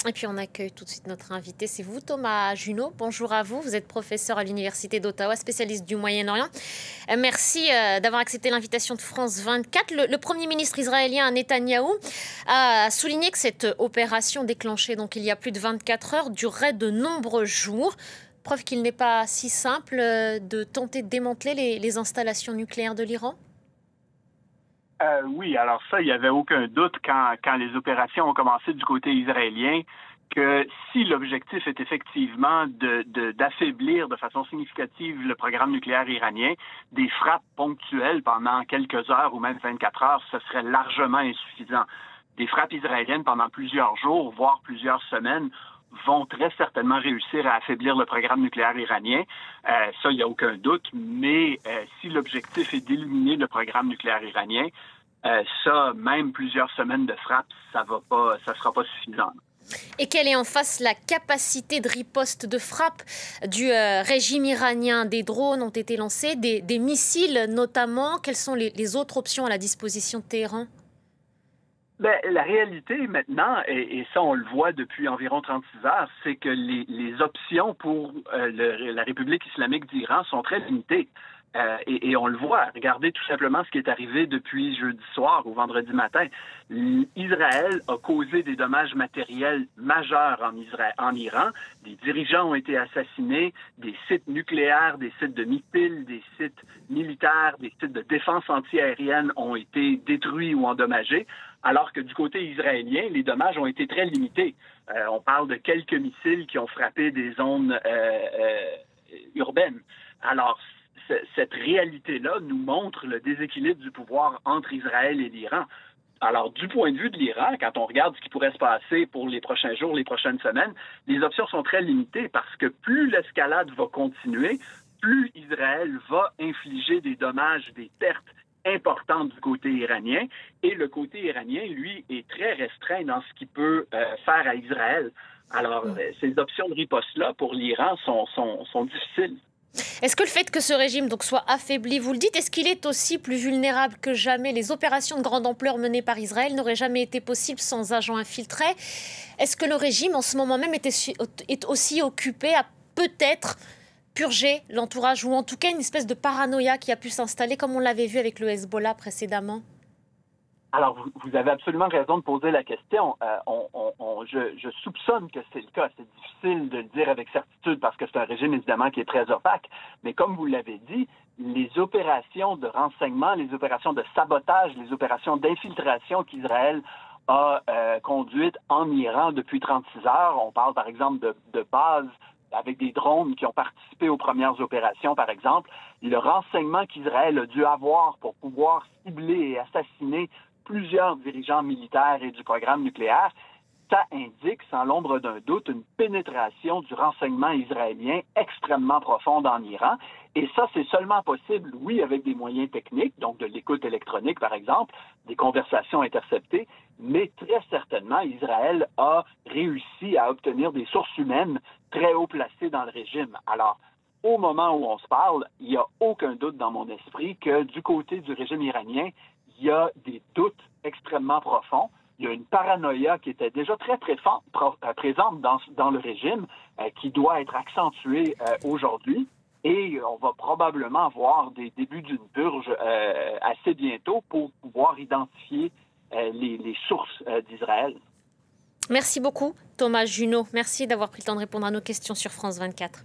Et puis on accueille tout de suite notre invité, c'est vous Thomas Junot. Bonjour à vous, vous êtes professeur à l'Université d'Ottawa, spécialiste du Moyen-Orient. Merci d'avoir accepté l'invitation de France 24. Le Premier ministre israélien Netanyahou a souligné que cette opération déclenchée donc il y a plus de 24 heures durerait de nombreux jours. Preuve qu'il n'est pas si simple de tenter de démanteler les installations nucléaires de l'Iran. Oui, alors ça, il n'y avait aucun doute quand les opérations ont commencé du côté israélien que si l'objectif est effectivement d'affaiblir de façon significative le programme nucléaire iranien, des frappes ponctuelles pendant quelques heures ou même 24 heures, ce serait largement insuffisant. Des frappes israéliennes pendant plusieurs jours, voire plusieurs semaines, vont très certainement réussir à affaiblir le programme nucléaire iranien. Ça, il n'y a aucun doute. Mais si l'objectif est d'éliminer le programme nucléaire iranien, ça, même plusieurs semaines de frappe, ça sera pas suffisant. Et quelle est en face la capacité de riposte de frappe du régime iranien? Des drones ont été lancés, des missiles notamment. Quelles sont les autres options à la disposition de Téhéran? Ben, la réalité maintenant, et ça on le voit depuis environ 36 heures, c'est que les options pour la République islamique d'Iran sont très limitées. Et on le voit, regardez tout simplement ce qui est arrivé depuis jeudi soir ou vendredi matin. Israël a causé des dommages matériels majeurs en Iran. Des dirigeants ont été assassinés, des sites nucléaires, des sites de missiles, des sites militaires, des sites de défense antiaérienne ont été détruits ou endommagés, alors que du côté israélien, les dommages ont été très limités. On parle de quelques missiles qui ont frappé des zones urbaines. Alors, cette réalité-là nous montre le déséquilibre du pouvoir entre Israël et l'Iran. Alors, du point de vue de l'Iran, quand on regarde ce qui pourrait se passer pour les prochains jours, les prochaines semaines, les options sont très limitées parce que plus l'escalade va continuer, plus Israël va infliger des dommages, des pertes importantes du côté iranien. Et le côté iranien, lui, est très restreint dans ce qu'il peut faire à Israël. Alors, ces options de riposte-là, pour l'Iran, sont difficiles. Est-ce que le fait que ce régime donc soit affaibli, vous le dites, est-ce qu'il est aussi plus vulnérable que jamais? Les opérations de grande ampleur menées par Israël n'auraient jamais été possibles sans agents infiltrés. Est-ce que le régime, en ce moment même, est aussi occupé à peut-être purger l'entourage, ou en tout cas une espèce de paranoïa qui a pu s'installer, comme on l'avait vu avec le Hezbollah précédemment? Alors, vous avez absolument raison de poser la question. Je soupçonne que c'est le cas. C'est difficile de le dire avec certitude parce que c'est un régime, évidemment, qui est très opaque. Mais comme vous l'avez dit, les opérations de renseignement, les opérations de sabotage, les opérations d'infiltration qu'Israël a conduites en Iran depuis 36 heures, on parle par exemple de bases avec des drones qui ont participé aux premières opérations, par exemple, le renseignement qu'Israël a dû avoir pour pouvoir cibler et assassiner plusieurs dirigeants militaires et du programme nucléaire, ça indique sans l'ombre d'un doute une pénétration du renseignement israélien extrêmement profonde en Iran. Et ça, c'est seulement possible, oui, avec des moyens techniques, donc de l'écoute électronique, par exemple, des conversations interceptées, mais très certainement, Israël a réussi à obtenir des sources humaines très haut placées dans le régime. Alors, au moment où on se parle, il n'y a aucun doute dans mon esprit que du côté du régime iranien, il y a des doutes extrêmement profonds. Il y a une paranoïa qui était déjà très présente dans le régime, qui doit être accentuée aujourd'hui. Et on va probablement voir des débuts d'une purge assez bientôt pour pouvoir identifier les sources d'Israël. Merci beaucoup, Thomas Junot. Merci d'avoir pris le temps de répondre à nos questions sur France 24.